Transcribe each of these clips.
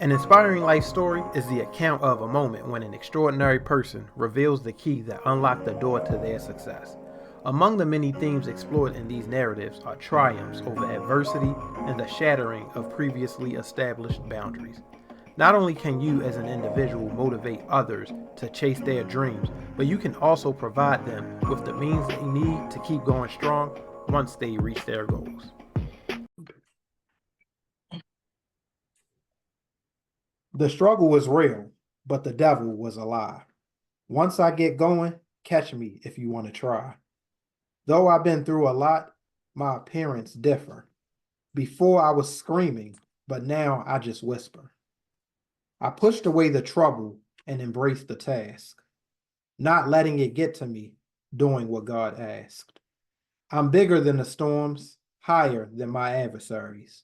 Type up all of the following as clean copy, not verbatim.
An inspiring life story is the account of a moment when an extraordinary person reveals the key that unlocked the door to their success. Among the many themes explored in these narratives are triumphs over adversity and the shattering of previously established boundaries. Not only can you as an individual motivate others to chase their dreams, but you can also provide them with the means they need to keep going strong once they reach their goals. The struggle was real, but the devil was a lie. Once I get going, catch me if you want to try. Though I've been through a lot, my appearance differ. Before I was screaming, but now I just whisper. I pushed away the trouble and embraced the task, not letting it get to me, doing what God asked. I'm bigger than the storms, higher than my adversaries.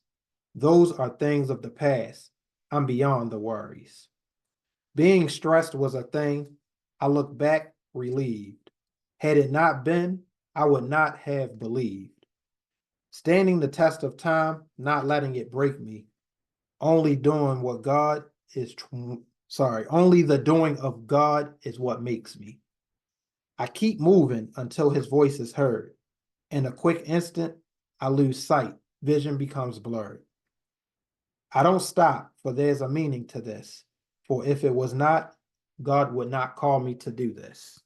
Those are things of the past. I'm beyond the worries. Being stressed was a thing. I look back relieved. Had it not been, I would not have believed. Standing the test of time, not letting it break me. Only doing what God is, only the doing of God is what makes me. I keep moving until his voice is heard. In a quick instant, I lose sight. Vision becomes blurred. I don't stop, for there's a meaning to this. For if it was not, God would not call me to do this.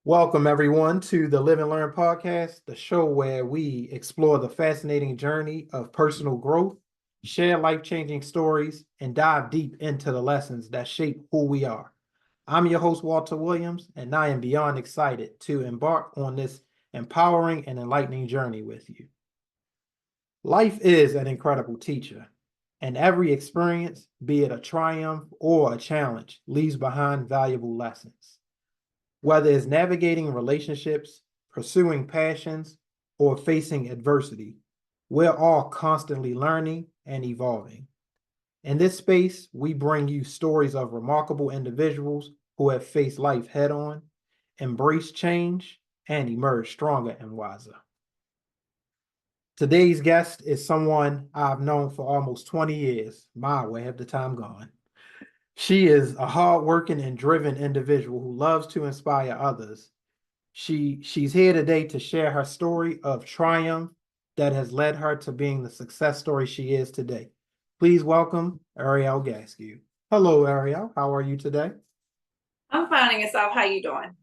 Welcome, everyone, to the Live and Learn podcast, the show where we explore the fascinating journey of personal growth, share life-changing stories, and dive deep into the lessons that shape who we are. I'm your host, Walter Williams, and I am beyond excited to embark on this empowering and enlightening journey with you. Life is an incredible teacher, and every experience, be it a triumph or a challenge, leaves behind valuable lessons. Whether it's navigating relationships, pursuing passions, or facing adversity, we're all constantly learning and evolving. In this space, we bring you stories of remarkable individuals who have faced life head-on, embraced change, and emerged stronger and wiser. Today's guest is someone I've known for almost 20 years. My, where have the time gone? She is a hardworking and driven individual who loves to inspire others. She's here today to share her story of triumph that has led her to being the success story she is today. Please welcome Ariel Gaskew. Hello, Ariel. How are you today? I'm finding yourself. How you doing?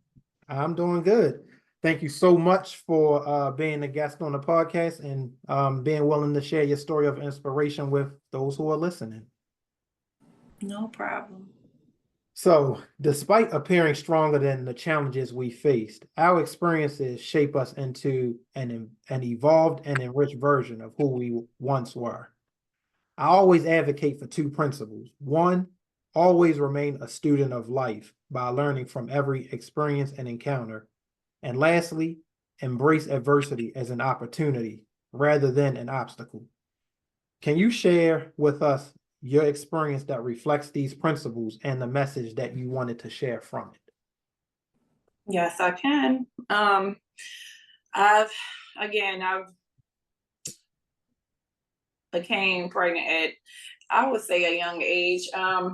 I'm doing good. Thank you so much for being a guest on the podcast and being willing to share your story of inspiration with those who are listening. No problem. So, despite appearing stronger than the challenges we faced, our experiences shape us into an evolved and enriched version of who we once were. I always advocate for two principles. One, always remain a student of life by learning from every experience and encounter. And lastly, embrace adversity as an opportunity rather than an obstacle. Can you share with us your experience that reflects these principles and the message that you wanted to share from it? Yes, I can. I've became pregnant at, I would say, a young age. I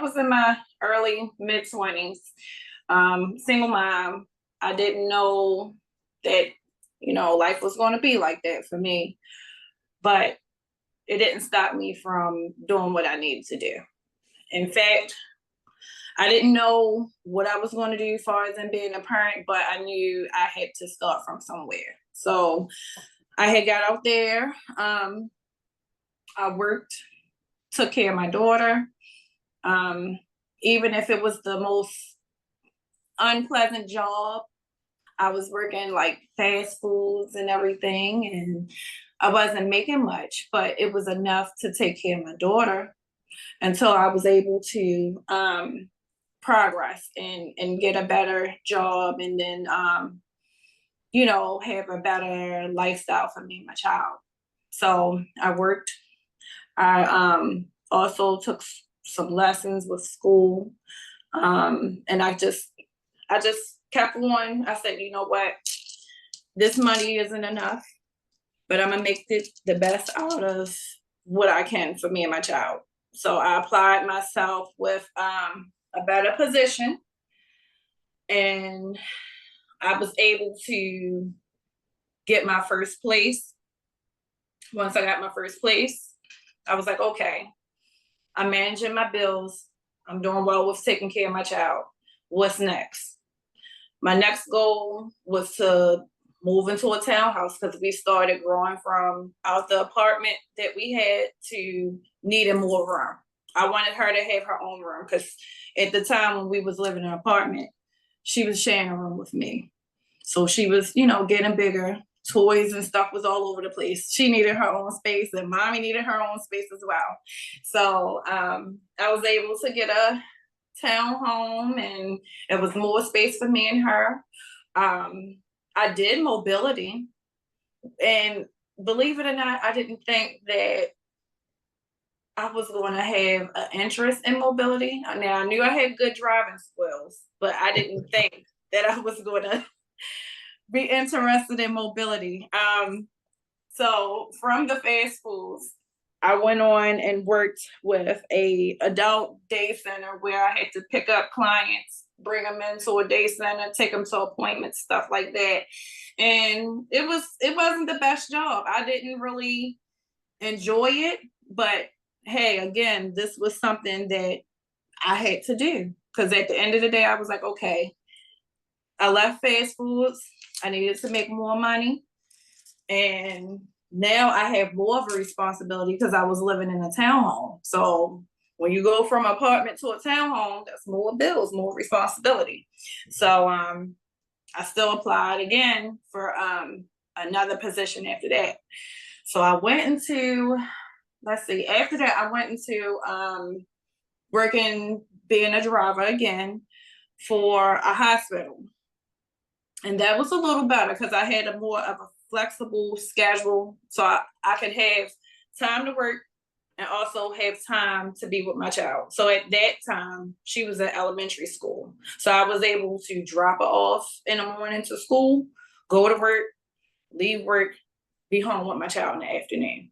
was in my early mid-20s, single mom. I didn't know that, life was going to be like that for me, but it didn't stop me from doing what I needed to do. In fact, I didn't know what I was going to do as far as in being a parent, but I knew I had to start from somewhere. So I had got out there. I worked, took care of my daughter. Even if it was the most unpleasant job, I was working like fast foods and everything, and I wasn't making much, but it was enough to take care of my daughter until I was able to progress and get a better job, and then have a better lifestyle for me and my child. So I worked. I also took some lessons with school, and I just kept on. I said, you know what, this money isn't enough, but I'm gonna make the best out of what I can for me and my child. So I applied myself with a better position, and I was able to get my first place. Once I got my first place, I was like, okay, I'm managing my bills. I'm doing well with taking care of my child. What's next? My next goal was to move into a townhouse because we started growing from out the apartment that we had to needing more room. I wanted her to have her own room because at the time when we was living in an apartment, she was sharing a room with me. So she was, getting bigger. Toys and stuff was all over the place. She needed her own space, and mommy needed her own space as well. So I was able to get a townhome, and it was more space for me and her. I did mobility, and believe it or not, I didn't think that I was going to have an interest in mobility. Now I knew I had good driving skills, but I didn't think that I was going to be interested in mobility. So from the fast foods, I went on and worked with a adult day center where I had to pick up clients, bring them into a day center, take them to appointments, stuff like that. And it wasn't the best job. I didn't really enjoy it, but hey, again, this was something that I had to do because at the end of the day, I was like, okay, I left fast foods. I needed to make more money. And now I have more of a responsibility because I was living in a townhome. So when you go from an apartment to a townhome, that's more bills, more responsibility. So I still applied again for another position after that. So I went into, after that, I went into working, being a driver again for a hospital. And that was a little better because I had a more of a flexible schedule. So I could have time to work and also have time to be with my child. So at that time, she was at elementary school. So I was able to drop her off in the morning to school, go to work, leave work, be home with my child in the afternoon.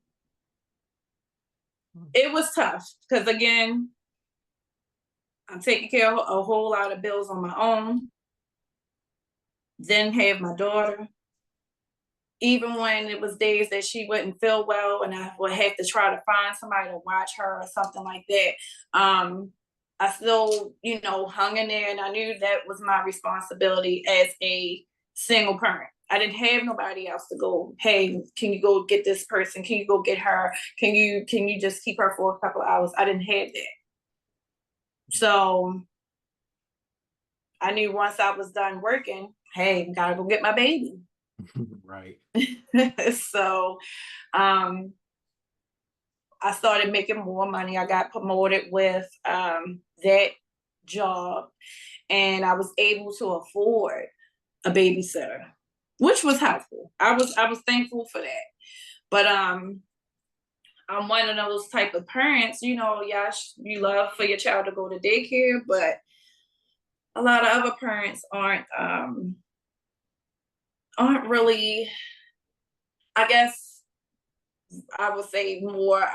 It was tough because, again, I'm taking care of a whole lot of bills on my own. Then have my daughter. Even when it was days that she wouldn't feel well and I would have to try to find somebody to watch her or something like that, I still, hung in there, and I knew that was my responsibility as a single parent. I didn't have nobody else to go, hey, can you go get this person? Can you go get her? Can you just keep her for a couple of hours? I didn't have that. So I knew once I was done working, hey, gotta go get my baby. Right. So I started making more money. I got promoted with that job, and I was able to afford a babysitter, which was helpful. I was thankful for that. But I'm one of those type of parents, yes, you love for your child to go to daycare, but a lot of other parents aren't really, I guess I would say, more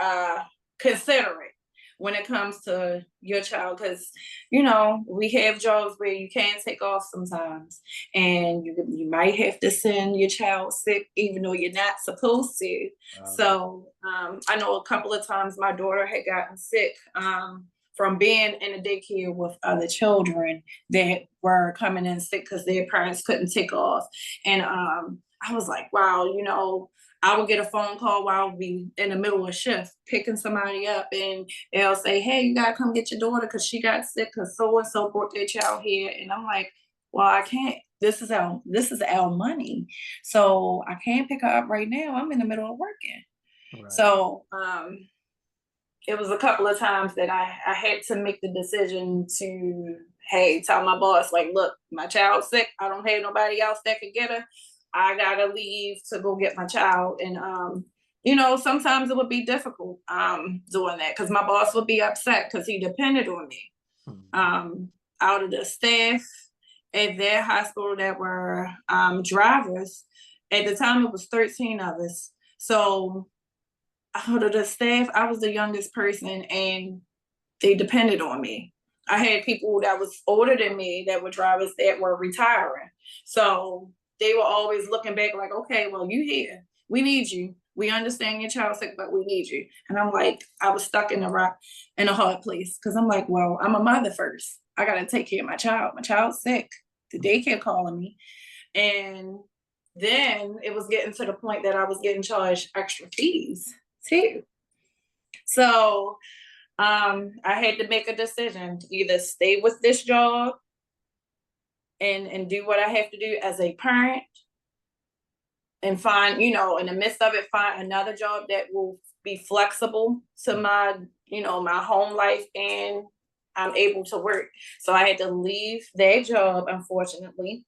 considerate when it comes to your child, because we have jobs where you can take off sometimes, and you might have to send your child sick even though you're not supposed to. So I know a couple of times my daughter had gotten sick from being in a daycare with other children that were coming in sick because their parents couldn't take off. And I was like, wow, I would get a phone call while I'll be in the middle of shift picking somebody up, and they'll say, hey, you gotta come get your daughter because she got sick because so-and-so brought their child here. And I'm like, well, I can't. This is our money. So I can't pick her up right now. I'm in the middle of working. Right. So it was a couple of times that I had to make the decision to, hey, tell my boss, like, look, my child's sick. I don't have nobody else that could get her. I gotta leave to go get my child. And sometimes it would be difficult doing that because my boss would be upset because he depended on me. Out of the staff at their hospital that were drivers, at the time it was 13 of us. So out of the staff, I was the youngest person, and they depended on me. I had people that was older than me that were drivers that were retiring. So they were always looking back like, okay, well, you here. We need you. We understand your child's sick, but we need you. And I'm like, I was stuck in a hard place because I'm like, well, I'm a mother first. I got to take care of my child. My child's sick. The daycare calling me. And then it was getting to the point that I was getting charged extra fees too. So I had to make a decision to either stay with this job and do what I have to do as a parent and find, in the midst of it, find another job that will be flexible to my, my home life, and I'm able to work. So I had to leave that job, unfortunately.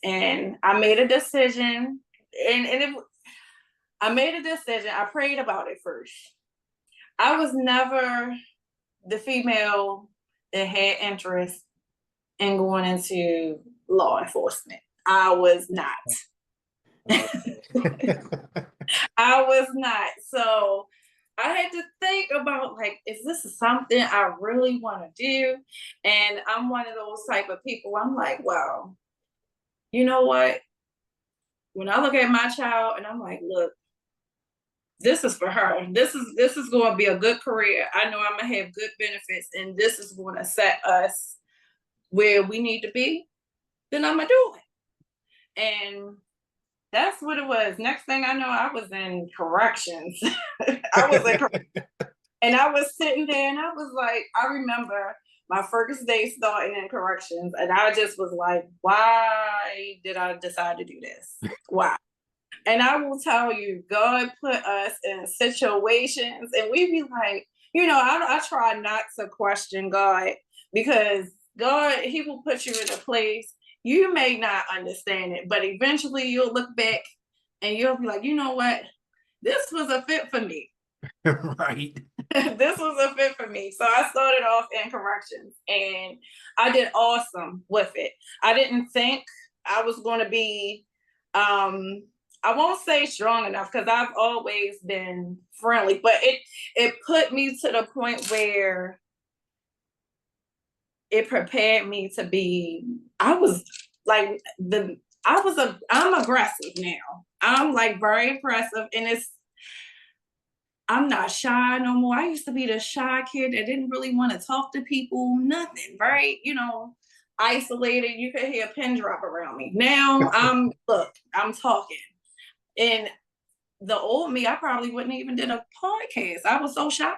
And I made a decision, I made a decision. I prayed about it first. I was never the female that had interest in going into law enforcement. I was not. I was not. So I had to think about, like, is this something I really want to do? And I'm one of those type of people. I'm like, well, you know what? When I look at my child and I'm like, look, this is for her. This is going to be a good career. I know I'm gonna have good benefits, and this is going to set us where we need to be. Then I'm gonna do it, and that's what it was. Next thing I know, I was in corrections. I was in, and I was sitting there, and I was like, I remember my first day starting in corrections, and I just was like, why did I decide to do this? Why? And I will tell you, God put us in situations, and we be like, I try not to question God, because God, He will put you in a place you may not understand it, but eventually you'll look back and you'll be like, you know what? This was a fit for me. Right. This was a fit for me. So I started off in corrections, and I did awesome with it. I didn't think I was going to be I won't say strong enough, because I've always been friendly, but it put me to the point where it prepared me to be, I'm aggressive now. I'm like very aggressive, and I'm not shy no more. I used to be the shy kid that didn't really want to talk to people, nothing, very, isolated. You could hear a pin drop around me. Now I'm talking. And the old me, I probably wouldn't even did a podcast. I was so shy.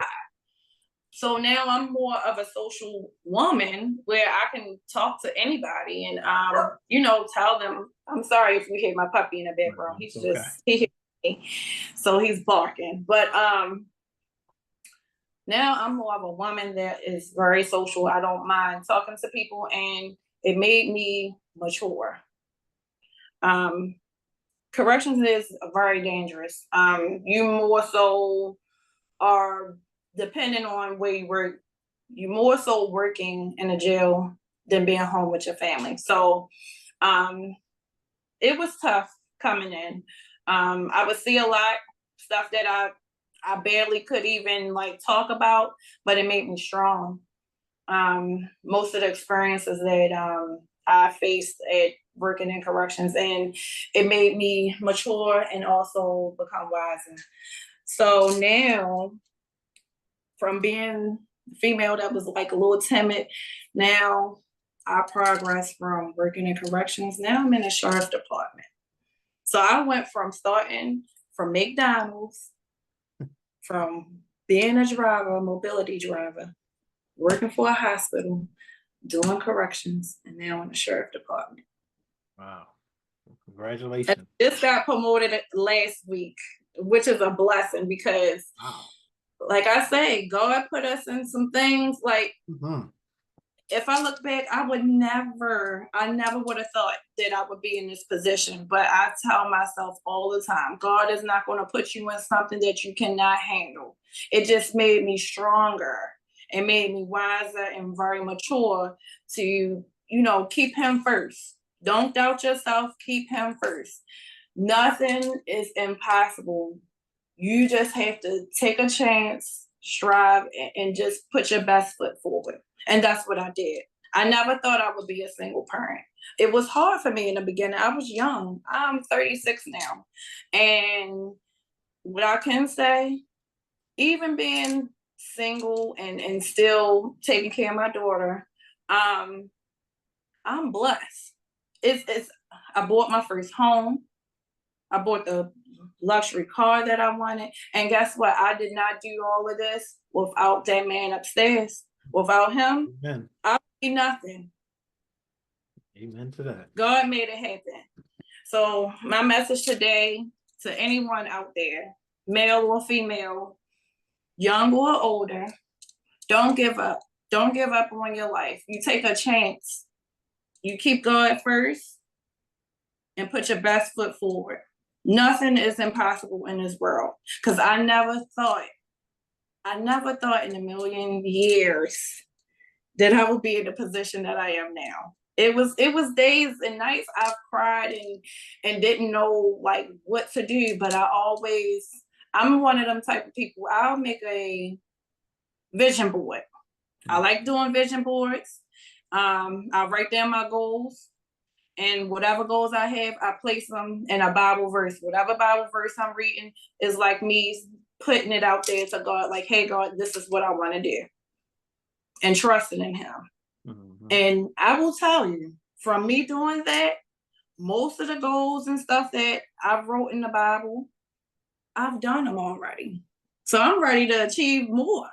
So now I'm more of a social woman where I can talk to anybody and tell them. I'm sorry if you hear my puppy in the background. He's okay. He hears me, so he's barking. But now I'm more of a woman that is very social. I don't mind talking to people, and it made me mature. Corrections is very dangerous. You more so are depending on where you work. You more so working in a jail than being home with your family. So it was tough coming in. I would see a lot stuff that I barely could even like talk about, but it made me strong. Most of the experiences that I faced at working in corrections, and it made me mature and also become wiser. So now, from being female that was like a little timid, now I progress from working in corrections. Now I'm in the sheriff's department. So I went from starting from McDonald's, from being a driver, a mobility driver, working for a hospital, doing corrections, and now in the sheriff department. Wow. Congratulations. I just got promoted last week, which is a blessing, because like I say, God put us in some things like, if I look back, I never would have thought that I would be in this position. But I tell myself all the time, God is not going to put you in something that you cannot handle. It just made me stronger. It made me wiser and very mature to, keep Him first. Don't doubt yourself. Keep Him first. Nothing is impossible You just have to take a chance, strive, and just put your best foot forward. And that's what I did. I never thought I would be a single parent. It was hard for me in the beginning. I was young. I'm 36 now. And what I can say, even being single and still taking care of my daughter, um, I'm blessed. It's I bought my first home. I bought the luxury car that I wanted. And guess what? I did not do all of this without that man upstairs. Without him, Amen. I would be nothing. Amen to that. God made it happen. So my message today to anyone out there, male or female, young or older, don't give up. Don't give up on your life. You take a chance. You keep God first and put your best foot forward. Nothing is impossible in this world. Because I never thought in a million years that I would be in the position that I am now. It was days and nights I've cried and didn't know like what to do, but I'm one of them type of people. I'll make a vision board. I like doing vision boards. I write down my goals, and whatever goals I have, I place them in a Bible verse. Whatever Bible verse I'm reading is like me putting it out there to God, like, hey, God, this is what I want to do, and trusting in Him. Mm-hmm. And I will tell you, from me doing that, most of the goals and stuff that I wrote in the Bible, I've done them already. So I'm ready to achieve more.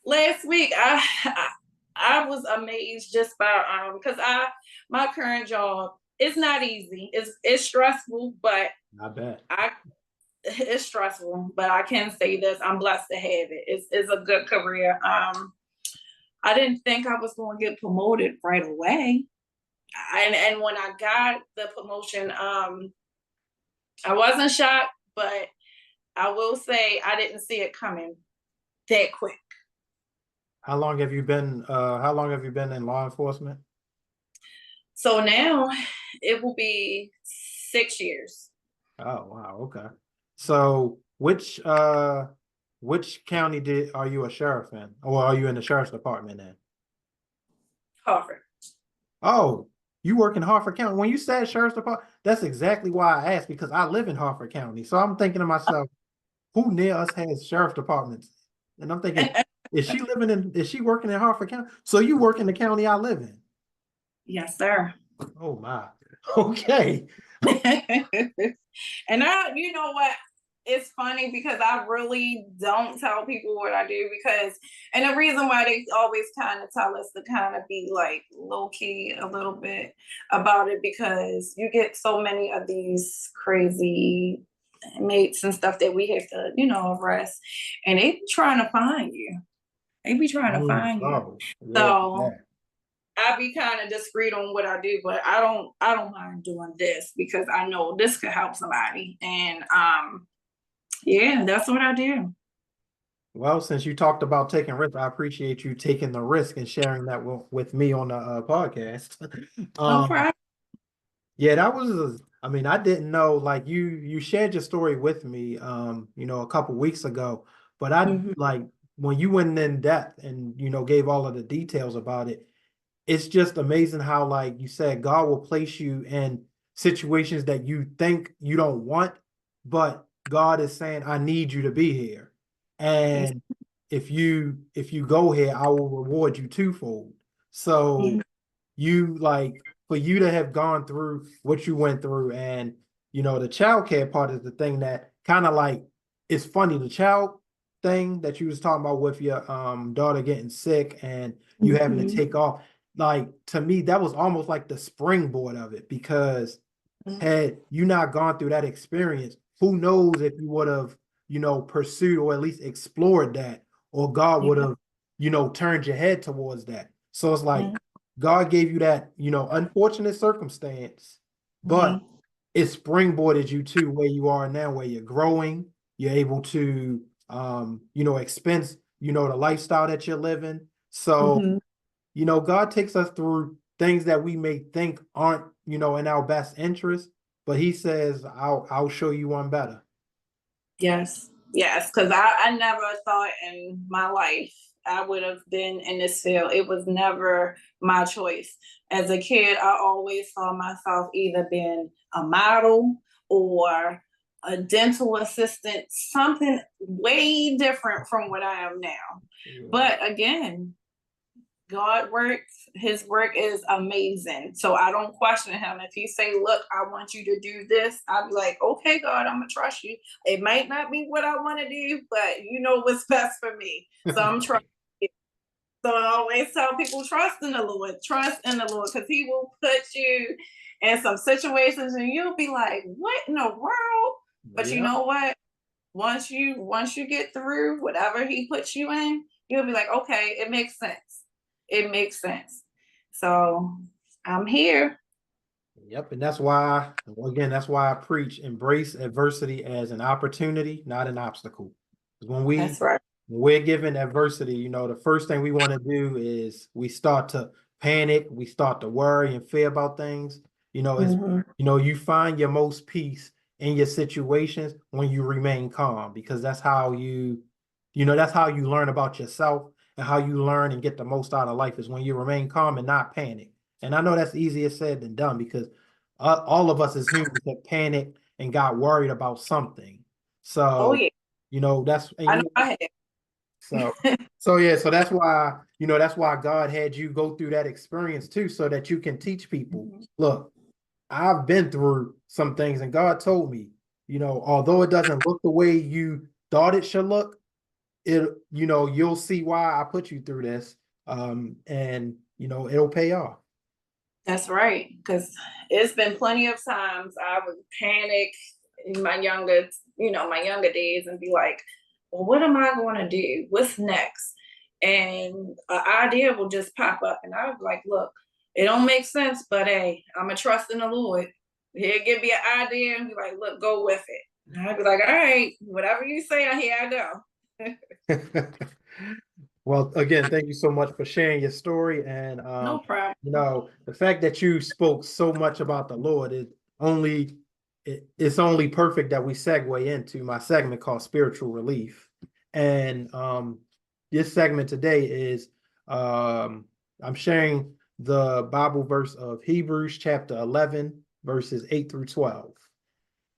Last week, I was amazed just by because my current job, it's not easy. It's stressful, but I bet it's stressful. But I can say this: I'm blessed to have it. It's a good career. I didn't think I was going to get promoted right away, and when I got the promotion, I wasn't shocked, but I will say I didn't see it coming that quick. How long have you been in law enforcement? So now it will be 6 years. Oh, wow. Okay. So which county are you a sheriff in? Or are you in the sheriff's department in? Harford. Oh, you work in Harford County. When you said sheriff's department, that's exactly why I asked, because I live in Harford County. So I'm thinking to myself, who near us has sheriff's departments? And I'm thinking, is she working in Harford County? So you work in the county I live in? Yes, sir. Oh my. Okay. And you know what? It's funny because I really don't tell people what I do and the reason why they always kind of tell us to kind of be like low key a little bit about it, because you get so many of these crazy mates and stuff that we have to, arrest, and they be trying to find you. They be trying to find you. So I be kind of discreet on what I do, but I don't mind doing this because I know this could help somebody. And yeah, that's what I do. Well, since you talked about taking risks, I appreciate you taking the risk and sharing that with me on the podcast. No problem. Yeah, that was, I mean, I didn't know, like you shared your story with me, a couple weeks ago, but like when you went in depth and, gave all of the details about it, it's just amazing how, like you said, God will place you in situations that you think you don't want, but God is saying, I need you to be here. And if you go here, I will reward you twofold. So for you to have gone through what you went through, and the child care part is the thing that kind of like, it's funny, the child thing that you was talking about with your daughter getting sick and you having to take off. Like, to me, that was almost like the springboard of it, because had you not gone through that experience, who knows if you would have, pursued or at least explored that, or God would have, turned your head towards that. So it's like God gave you that, unfortunate circumstance, but it springboarded you to where you are now, where you're growing, you're able to, expense, the lifestyle that you're living. So God takes us through things that we may think aren't, in our best interest, but he says, I'll show you one better. Yes. Yes. Because I never thought in my life I would have been in this field. It was never my choice. As a kid, I always saw myself either being a model or a dental assistant, something way different from what I am now. But again, God works, his work is amazing. So I don't question him. If he say, look, I want you to do this, I'll be like, okay, God, I'm gonna trust you. It might not be what I want to do, but you know what's best for me. So I'm trusting you. So I always tell people, trust in the Lord, because he will put you in some situations and you'll be like, what in the world? But you Yeah. know what? Once you get through whatever he puts you in, you'll be like, okay, it makes sense. It makes sense. So I'm here. Yep, and that's why, again, that's why I preach embrace adversity as an opportunity, not an obstacle. 'Cause That's right. when we're given adversity, the first thing we want to do is we start to panic, we start to worry and fear about things. Mhm. You find your most peace in your situations when you remain calm, because that's how you learn about yourself, and how you learn and get the most out of life is when you remain calm and not panic. And I know that's easier said than done, because all of us as humans have panicked and got worried about something. Oh So, yeah, that's, I know and I so have. yeah, so that's why God had you go through that experience too, so that you can teach people. Look, I've been through some things, and God told me, although it doesn't look the way you thought it should look, you'll see why I put you through this. And it'll pay off. That's right. Because it's been plenty of times I would panic in my younger days and be like, well, what am I going to do? What's next? And an idea will just pop up. And I was like, look, it don't make sense, but hey, I'm going to trust in the Lord. He'll give me an idea and be like, look, go with it. And I'd be like, all right, whatever you say, here I go. Well, again, thank you so much for sharing your story. And No problem. the fact that you spoke so much about the Lord, it's only perfect that we segue into my segment called Spiritual Relief. And this segment today is I'm sharing the Bible verse of Hebrews chapter 11, verses 8 through 12.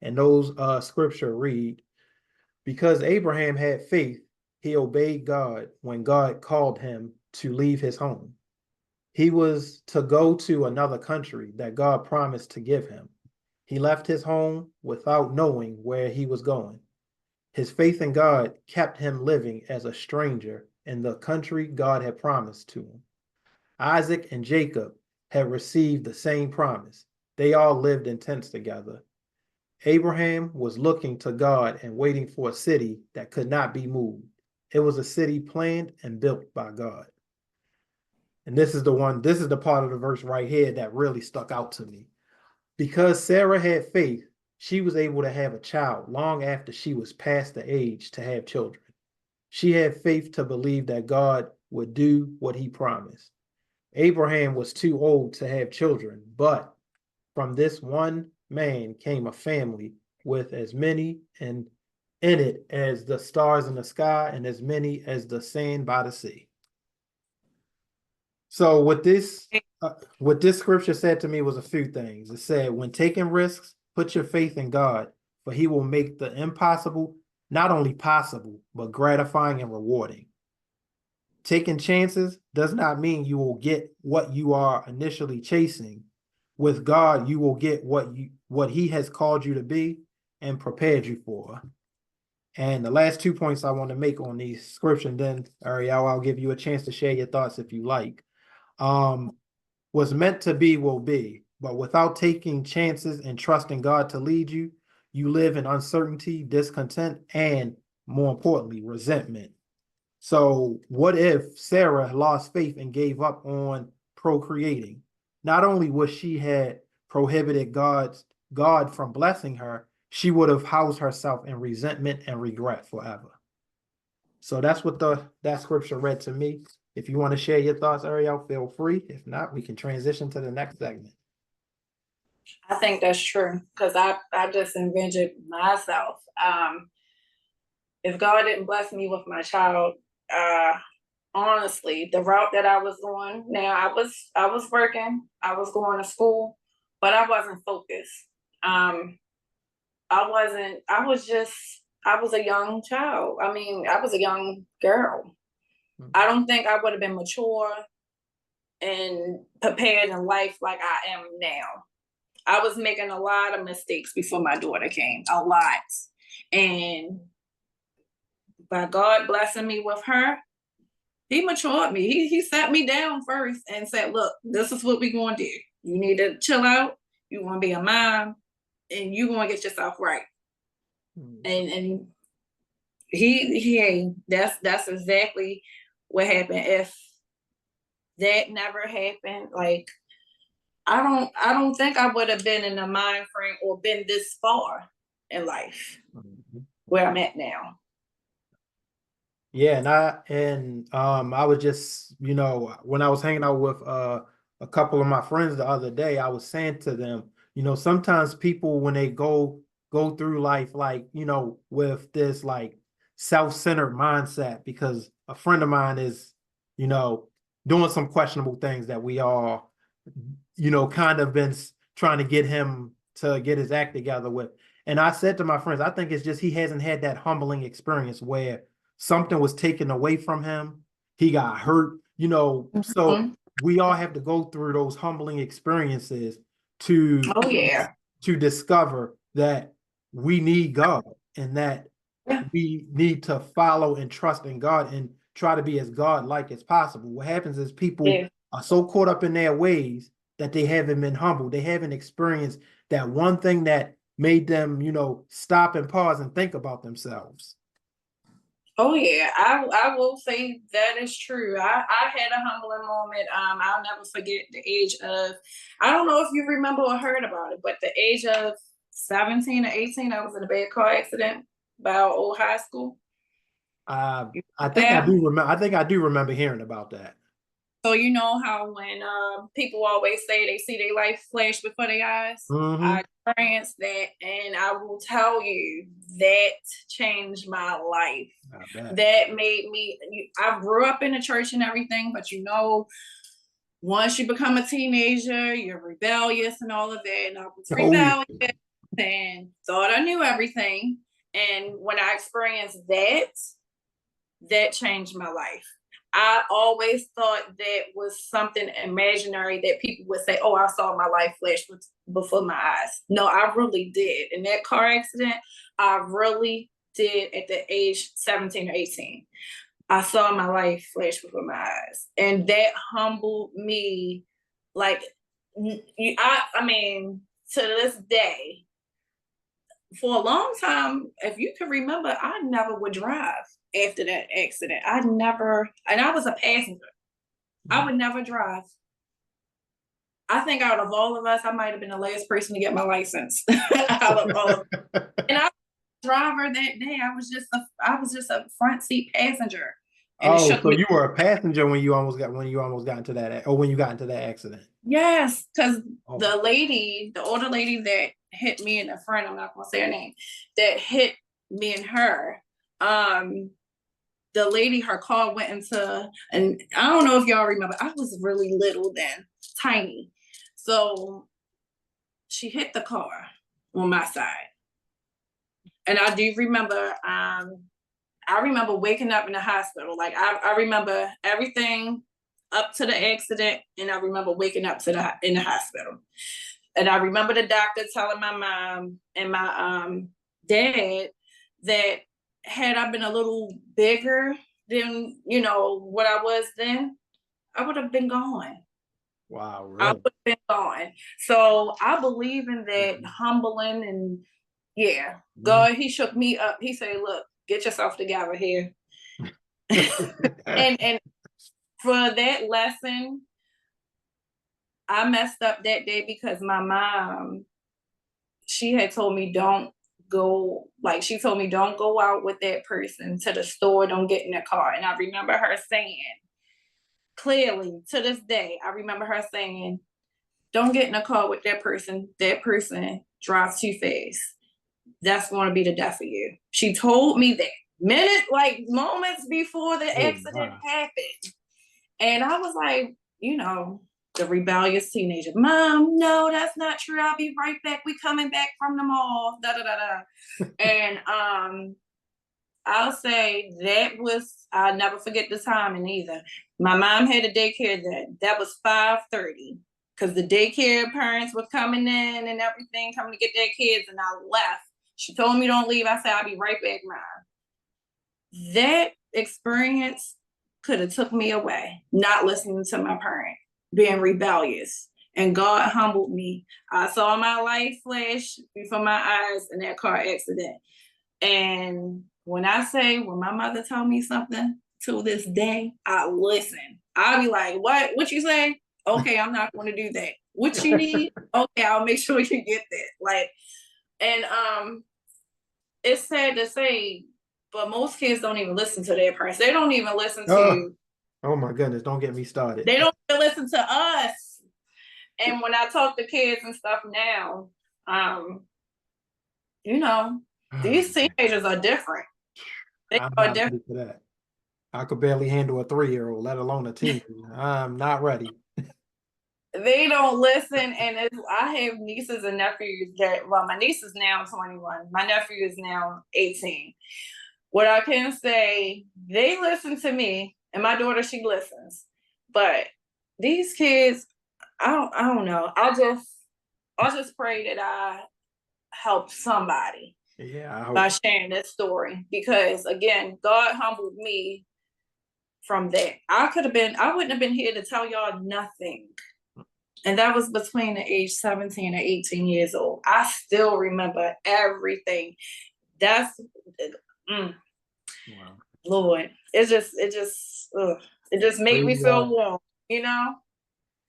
And those scripture read, because Abraham had faith, he obeyed God when God called him to leave his home. He was to go to another country that God promised to give him. He left his home without knowing where he was going. His faith in God kept him living as a stranger in the country God had promised to him. Isaac and Jacob had received the same promise. They all lived in tents together. Abraham was looking to God and waiting for a city that could not be moved. It was a city planned and built by God. And this is the part of the verse right here that really stuck out to me. Because Sarah had faith, she was able to have a child long after she was past the age to have children. She had faith to believe that God would do what he promised. Abraham was too old to have children, but from this one man came a family with as many in it as the stars in the sky and as many as the sand by the sea. So what this scripture said to me was a few things. It said, when taking risks, put your faith in God, for he will make the impossible not only possible, but gratifying and rewarding. Taking chances does not mean you will get what you are initially chasing. With God, you will get what he has called you to be and prepared you for. And the last 2 points I want to make on these scripture, and then Ariel, I'll give you a chance to share your thoughts if you like. Was meant to be will be, but without taking chances and trusting God to lead you, you live in uncertainty, discontent, and more importantly, resentment. So what if Sarah lost faith and gave up on procreating? Not only would she had prohibited God from blessing her, she would have housed herself in resentment and regret forever. So that's what that scripture read to me. If you want to share your thoughts, Ariel, feel free. If not, we can transition to the next segment. I think that's true because I just envisioned myself. If God didn't bless me with my child, uh, honestly, the route that I was going, now I was working, I was going to school, but I wasn't focused. Um, I wasn't. I was just. I was a young child. I mean, I was a young girl. I don't think I would have been mature and prepared in life like I am now. I was making a lot of mistakes before my daughter came, a lot. And by God blessing me with her, he matured me. He sat me down first and said, look, this is what we're going to do. You need to chill out. You want to be a mom and you want to get yourself right. And that's exactly what happened. If that never happened, like I don't think I would have been in the mind frame or been this far in life where I'm at now. Yeah, I was just, when I was hanging out with a couple of my friends the other day, I was saying to them, sometimes people when they go through life like, with this like self-centered mindset, because a friend of mine is, you know, doing some questionable things that we all, kind of been trying to get him to get his act together with. And I said to my friends, I think it's just he hasn't had that humbling experience where something was taken away from him. He got hurt, so Mhm. we all have to go through those humbling experiences to Oh yeah. to discover that we need God and that Yeah. we need to follow and trust in God and try to be as God-like as possible. What happens is people Yeah. are so caught up in their ways that they haven't been humble. They haven't experienced that one thing that made them, stop and pause and think about themselves. Oh yeah, I will say that is true. I had a humbling moment. I'll never forget the age of, I don't know if you remember or heard about it, but the age of 17 or 18, I was in a bad car accident by our old high school. You I think I remember that? do remember. I think I do remember hearing about that. So you know how when people always say they see their life flash before their eyes? Hmm. I experienced that, and I will tell you that changed my life. I bet. That made me. I grew up in the church and everything, but once you become a teenager, you're rebellious and all of that. And I was Oh yeah. rebellious and thought I knew everything. And when I experienced that, that changed my life. I always thought that was something imaginary that people would say, oh, I saw my life flash before my eyes. No, I really did. In that car accident, I really did at the age 17 or 18. I saw my life flash before my eyes. And that humbled me. Like, I mean, to this day, for a long time, if you can remember, I never would drive after that accident. I never, and I was a passenger. I would never drive. I think out of all of us, I might have been the last person to get my license. Out of all of, and I was a driver that day. I was just a front seat passenger, and it Oh, shook so me. you were a passenger when you almost got into that, or when you got into that accident. Yes, because Oh, the older lady that hit me and a friend, I'm not gonna say her name, that hit me and her. Um, the lady, her car went into, and I don't know if y'all remember, I was really little then, tiny. So she hit the car on my side. And I do remember, I remember waking up in the hospital. Like I remember everything up to the accident, and I remember waking up in the hospital. And I remember the doctor telling my mom and my dad that had I been a little bigger than what I was then, I would have been gone. wow, I really? would have been gone. So I believe in that Mhm. humbling and yeah. Mhm. God, he shook me up. He said, look, get yourself together here. and for that lesson, I messed up that day because my mom, she had told me she told me don't go out with that person to the store, don't get in the car. And I remember her saying clearly to this day, I remember her saying, don't get in a car with that person. That person drives too fast. That's going to be the death of you. She told me that moments before the Oh accident my. happened. And I was like, the rebellious teenager, Mom, no, that's not true. I'll be right back. We coming back from the mall. Da da da da. And I'll say I'll never forget the timing either. My mom had a daycare that was 5:30 because the daycare parents were coming in and everything, coming to get their kids, and I left. She told me don't leave. I said, I'll be right back, Mom. That experience could have took me away, not listening to my parent, being rebellious. And God humbled me. I saw my life flash before my eyes in that car accident. And when my mother told me something to this day, I listen. I'll be like, what you say? Okay, I'm not going to do that. What you need? Okay, I'll make sure you get that. And it's sad to say, but most kids don't even listen to their parents. They don't even listen Oh, to, oh my goodness, don't get me started. they don't even listen to us. And when I talk to kids and stuff now, um, you know, Oh, these teenagers are different. They I'm are not different. ready for that. I could barely handle a 3-year-old, let alone a teen. I'm not ready. They don't listen. And I have nieces and nephews my niece is now 21. My nephew is now 18. What I can say, they listen to me, and my daughter, she listens. But these kids, I don't know. I just pray that I help somebody Yeah, I by hope. sharing this story, because again, God humbled me from that. I wouldn't have been here to tell y'all nothing. And that was between the age 17 and 18 years old. I still remember everything. That's mm, Wow. Lord. It just made Praise me feel God. warm, you know,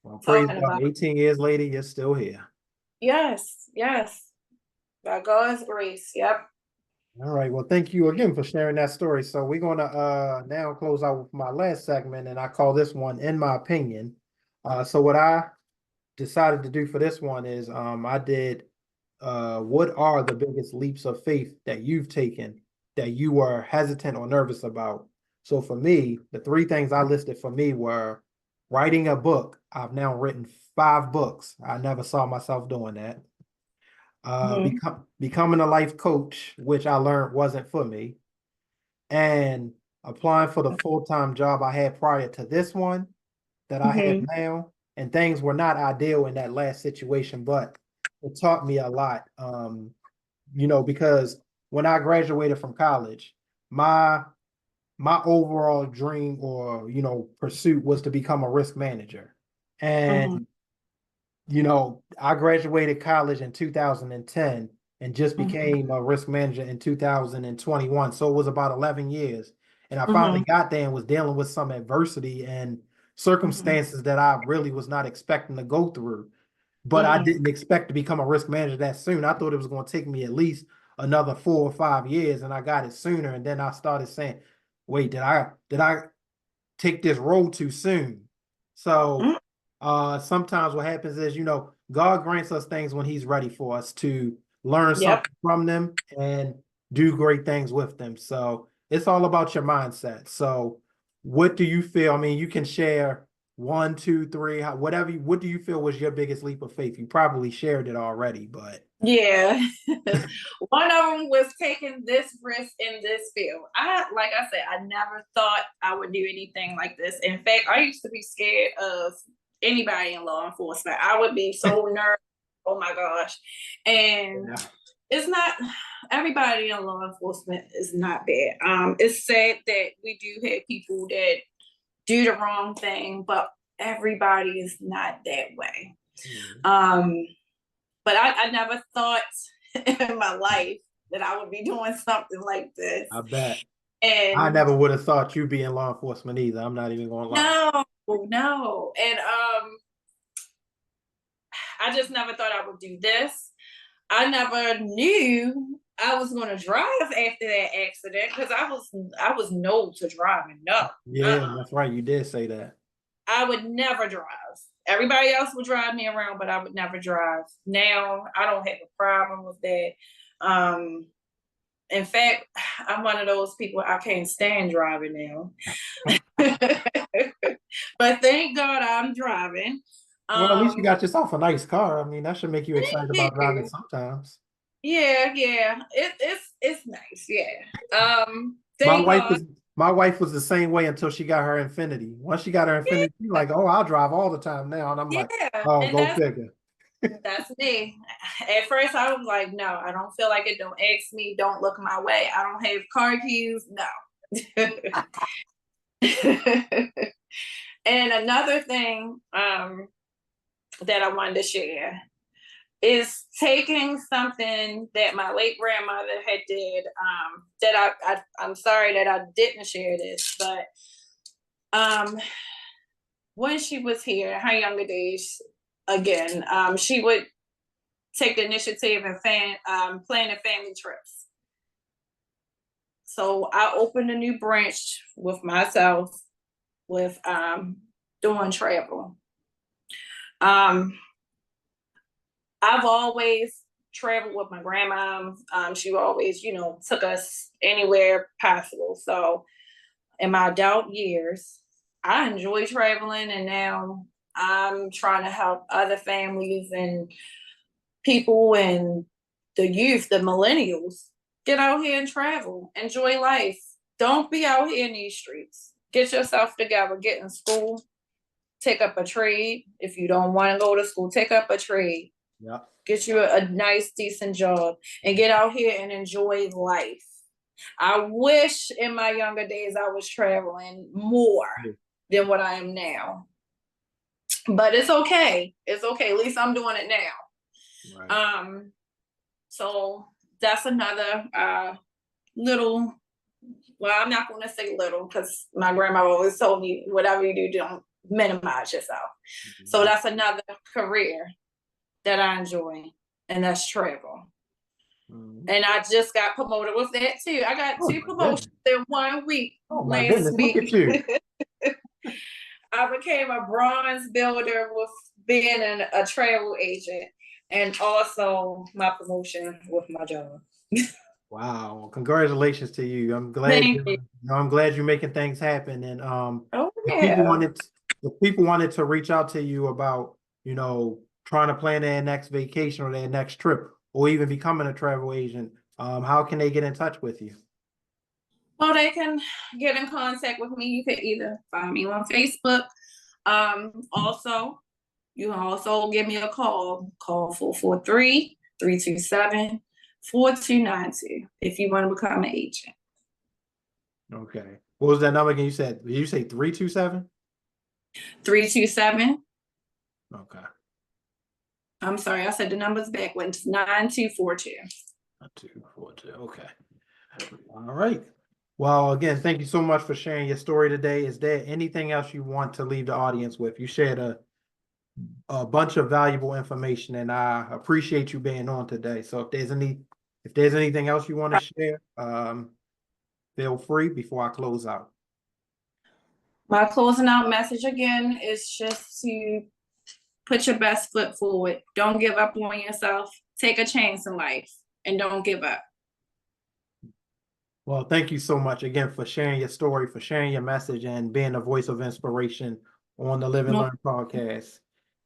Well, praise talking God. about 18 years later, you're still here. yes, yes. By God's grace. Yep. All right. Well, thank you again for sharing that story. So we're gonna now close out with my last segment, and I call this one "In My Opinion." So what I decided to do for this one is I did what are the biggest leaps of faith that you've taken that you were hesitant or nervous about? So for me, the three things I listed for me were writing a book. I've now written 5 books. I never saw myself doing that. Mm-hmm. Becoming a life coach, which I learned wasn't for me, and applying for the full-time job I had prior to this one that I have Mm-hmm. now. And things were not ideal in that last situation, but it taught me a lot. Because when I graduated from college, my my overall dream or pursuit was to become a risk manager. Mm-hmm. And I graduated college in 2010 and just Mm-hmm. became a risk manager in 2021. So it was about 11 years. And I finally Mm-hmm. got there and was dealing with some adversity and Mm-hmm. circumstances that I really was not expecting to go through. But I Mm-hmm. didn't expect to become a risk manager that soon. I thought it was going to take me at least another 4 or 5 years, and I got it sooner. And then I started saying, wait, did I take this role too soon? So Mm-hmm. sometimes what happens is, God grants us things when He's ready for us to learn Yep. something from them and do great things with them. So it's all about your mindset. So what do you feel? I mean, you can share one, two, three, whatever. What do you feel was your biggest leap of faith? You probably shared it already, but Yeah. One of them was taking this risk in this field. Like I said, I never thought I would do anything like this. In fact, I used to be scared of anybody in law enforcement. I would be so nervous. Oh my gosh. And yeah, it's not everybody in law enforcement is not bad. It's sad that we do have people that do the wrong thing, but everybody is not that way. mm, Um, but I never thought in my life that I would be doing something like this. I bet. I And never would have thought you'd be in law enforcement either. I'm not even gonna lie. no, no. And I just never thought I would do this. I never knew I was going to drive after that accident because I was no to driving. No. Yeah, Uh-uh. that's right. You did say that. I would never drive. Everybody else would drive me around, but I would never drive. Now I don't have a problem with that. In fact, I'm one of those people, I can't stand driving now. But thank God I'm driving. Well, at least you Um, got yourself a nice car. I mean, that should make you excited about driving yeah, sometimes. yeah. It's nice, yeah. My Thank wife God. was my wife was the same way until she got her Infinity. Once she got her Infinity, she's like, oh, I'll drive all the time now. And I'm like, Yeah, oh, and go figure. that's me. At first, I was like, no, I don't feel like it. Don't ask me. Don't look my way. I don't have car keys. No. And another thing that I wanted to share is taking something that my late grandmother had did. That I'm sorry that I didn't share this, but um, when she was here, in her younger days, again, she would take the initiative and planning family trips. So I opened a new branch with myself with doing travel. Um, I've always traveled with my grandma. She always, took us anywhere possible. So in my adult years, I enjoy traveling, and now I'm trying to help other families and people and the youth, the millennials, get out here and travel, enjoy life. Don't be out here in these streets. Get yourself together, get in school, take up a trade. If you don't want to go to school, take up a trade. Yeah. Get you a nice, decent job and get out here and enjoy life. I wish in my younger days I was traveling more than what I am now. But it's okay. It's okay. At least I'm doing it now. Right. So that's another little, well, I'm not going to say little because my grandma always told me, whatever you do, don't minimize yourself. So that's another career that I enjoy, and that's travel. And I just got promoted with that too. I got Oh two my promotions goodness. in 1 week Oh my last goodness. Look week. at you. I became a bronze builder with being a travel agent, and also my promotion with my job. Wow. Congratulations to you. Thank you. I'm glad you're making things happen. And Oh if people yeah. wanted if people wanted to reach out to you about, trying to plan their next vacation or their next trip or even becoming a travel agent, how can they get in touch with you? Well, they can get in contact with me. You can either find me on Facebook. Also, you can also give me a call. Call 443-327-4292 if you want to become an agent. Okay. What was that number again? Did you say 327? 327. Okay. I'm sorry, I said the numbers backwards. 9242. 242. Okay. All right. Well, again, thank you so much for sharing your story today. Is there anything else you want to leave the audience with? You shared a bunch of valuable information, and I appreciate you being on today. So if there's anything else you want to share, feel free before I close out. My closing out message again is just to put your best foot forward. Don't give up on yourself. Take a chance in life and don't give up. Well, thank you so much again for sharing your story, for sharing your message, and being a voice of inspiration on the Live and No, Learn podcast.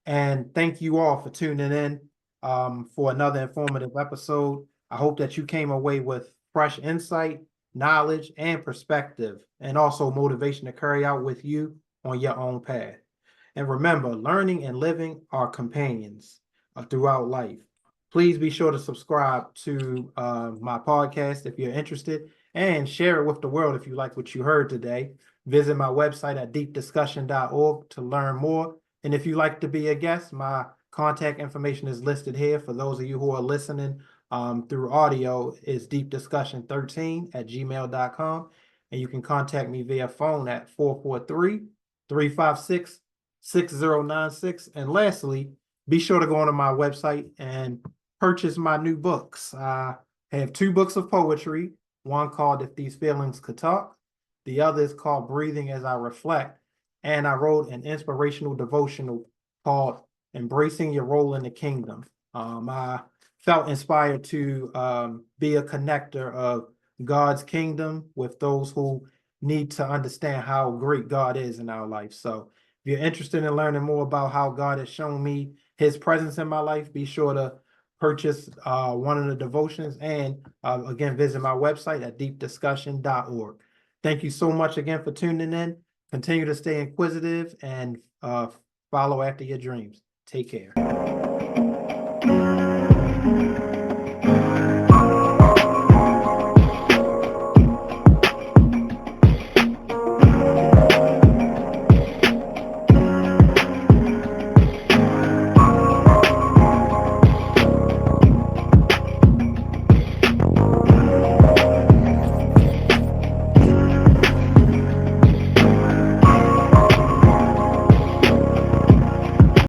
And thank you all for tuning in for another informative episode. I hope that you came away with fresh insight, knowledge, and perspective, and also motivation to carry out with you on your own path. And remember, learning and living are companions throughout life. Please be sure to subscribe to my podcast if you're interested and share it with the world if you like what you heard today. Visit my website at deepdiscussion.org to learn more. And if you'd like to be a guest, my contact information is listed here. For those of you who are listening through audio, it's deepdiscussion13@gmail.com. And you can contact me via phone at 443-356-6096. And lastly, be sure to go onto my website and purchase my new books. I have two books of poetry, one called If These Feelings Could Talk, the other is called Breathing as I Reflect. And I wrote an inspirational devotional called Embracing Your Role in the Kingdom. I felt inspired to be a connector of God's kingdom with those who need to understand how great God is in our life. So if you're interested in learning more about how God has shown me his presence in my life, be sure to purchase one of the devotions and again, visit my website at deepdiscussion.org. Thank you so much again for tuning in. Continue to stay inquisitive and follow after your dreams. Take care.